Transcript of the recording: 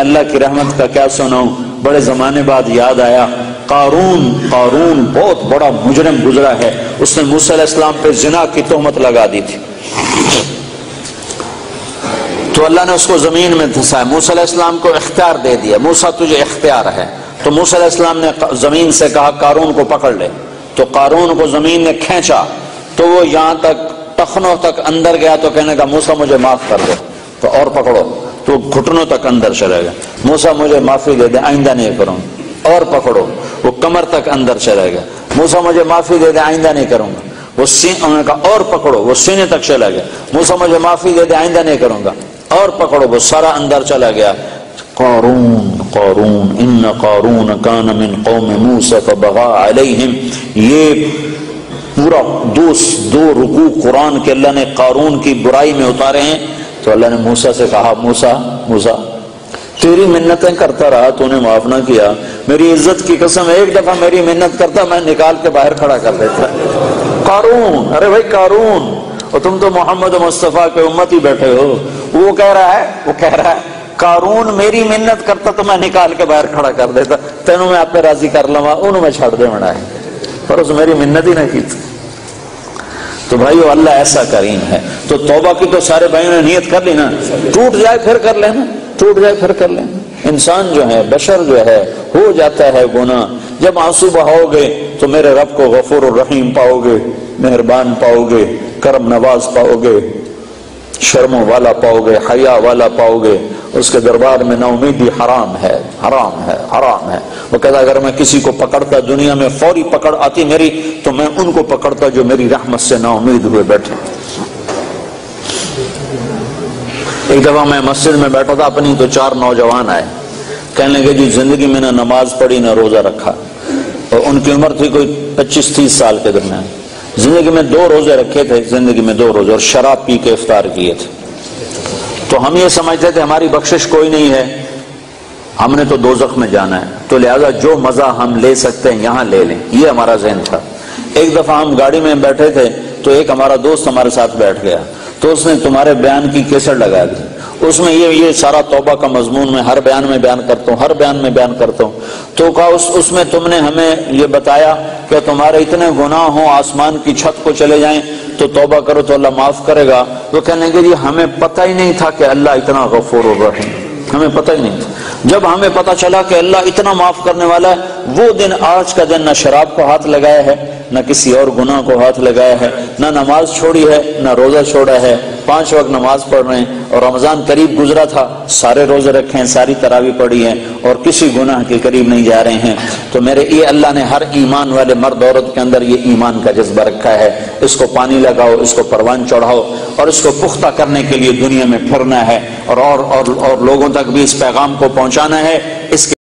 اللہ کی رحمت کا کیا سناؤں، بڑے زمانے بعد یاد آیا، قارون بہت بڑا مجرم گزرا ہے، اس نے موسیٰ علیہ السلام پہ زنا کی تہمت لگا دی تھی، تو اللہ نے اس کو زمین میں دھسایا، موسیٰ علیہ السلام کو اختیار دے دیا، موسیٰ تجھے اختیار ہے، تو موسیٰ علیہ السلام نے زمین سے کہا قارون کو پکڑ لے، تو قارون کو زمین نے کھینچا تو وہ یہاں تک ٹخنوں تک اندر گیا، تو کہنے کا موسیٰ مجھے معاف کر دے، تو اور پکڑو، تو گھٹنوں تک اندر چلا گیا، موسیٰ مجھے معافی دے دے آئندہ نہیں کروں، اور پکڑو، وہ کمر تک اندر چلا گیا، موسیٰ مجھے معافی دے دے آئندہ نہیں کروں گا، وہ انہوں نے کہا اور پکڑو، وہ سینے تک چلا گیا، موسیٰ مجھے معافی دے دے آئندہ نہیں کروں گا، اور پکڑو، وہ سارا اندر چلا گیا۔ قارون ان قارون کان من قوم موسیٰ فبغى علیہم، یہ پورا دو رکوع قرآن کے اللہ نے قارون کی برائی میں اتارے ہیں، تو اللہ نے موسیٰ سے کہا موسیٰ تیری منتیں کرتا رہا، تو نے معاف نہ کیا، میری عزت کی قسم ایک دفعہ میری منت کرتا میں نکال کے باہر کھڑا کر دیتا۔ قارون، ارے بھائی قارون، اور تم تو محمد مصطفیٰ کے امتی بیٹھے ہو، وہ کہہ رہا ہے قارون میری منت کرتا تو میں نکال کے باہر کھڑا کر دیتا، تینوں میں آپ پہ راضی کر لوا، انہوں میں چھڑ دے بڑا ہے، پر اس میری منت ہی نہ کی تھی۔ تو بھائیو اللہ ایسا کریم ہے، تو توبہ کی تو سارے بھائیوں نے نیت کر لی نا، ٹوٹ جائے پھر کر لینا، انسان جو ہے، بشر جو ہے، ہو جاتا ہے گناہ، جب آنسو بہاؤ گے تو میرے رب کو غفور الرحیم پاؤ گے، مہربان پاؤ گے، کرم نواز پاؤ گے، شرموں والا پاؤ گے، حیا والا پاؤ گے، اس کے دربار میں نا امیدی حرام ہے۔ وہ کہتا اگر میں کسی کو پکڑتا، دنیا میں فوری پکڑ آتی میری، تو میں ان کو پکڑتا جو میری رحمت سے نا امید ہوئے بیٹھے۔ ایک دفعہ میں مسجد میں بیٹھا تھا اپنی، تو 4 نوجوان آئے، کہنے لگے جی زندگی میں نہ نماز پڑھی نہ روزہ رکھا، اور ان کی عمر تھی کوئی 25-30 سال کے درمیان، زندگی میں 2 روزے رکھے تھے، زندگی میں 2 روزے، اور شراب پی کے افطار کیے تھے۔ تو ہم یہ سمجھتے تھے ہماری بخشش کوئی نہیں ہے، ہم نے تو دوزخ میں جانا ہے، تو لہذا جو مزہ ہم لے سکتے ہیں یہاں لے لیں، یہ ہمارا ذہن تھا۔ ایک دفعہ ہم گاڑی میں بیٹھے تھے، تو ایک ہمارا دوست ہمارے ساتھ بیٹھ گیا، تو اس نے تمہارے بیان کی کیسٹ لگا دی، اس میں یہ سارا توبہ کا مضمون میں ہر بیان میں بیان کرتا ہوں، تو کہا اس میں تم نے ہمیں یہ بتایا کہ تمہارے اتنے گناہ ہوں آسمان کی چھت کو چلے جائیں تو توبہ کرو تو اللہ معاف کرے گا۔ تو کہنے لگے جی ہمیں پتہ ہی نہیں تھا کہ اللہ اتنا غفور الرحیم، ہمیں پتہ ہی نہیں تھا۔ جب ہمیں پتہ چلا کہ اللہ اتنا معاف کرنے والا ہے، وہ دن آج کا دن نہ شراب کو ہاتھ لگایا ہے، نہ کسی اور گناہ کو ہاتھ لگایا ہے، نہ نماز چھوڑی ہے، نہ روزہ چھوڑا ہے، 5 وقت نماز پڑھ رہے ہیں، اور رمضان قریب گزرا تھا، سارے روزے رکھے ہیں، ساری تراویح پڑھی ہیں، اور کسی گناہ کے قریب نہیں جا رہے ہیں۔ تو میرے یہ اللہ نے ہر ایمان والے مرد عورت کے اندر یہ ایمان کا جذبہ رکھا ہے، اس کو پانی لگاؤ، اس کو پروان چڑھاؤ، اور اس کو پختہ کرنے کے لیے دنیا میں پھرنا ہے، اور لوگوں تک بھی اس پیغام کو پہنچانا ہے۔ اس کے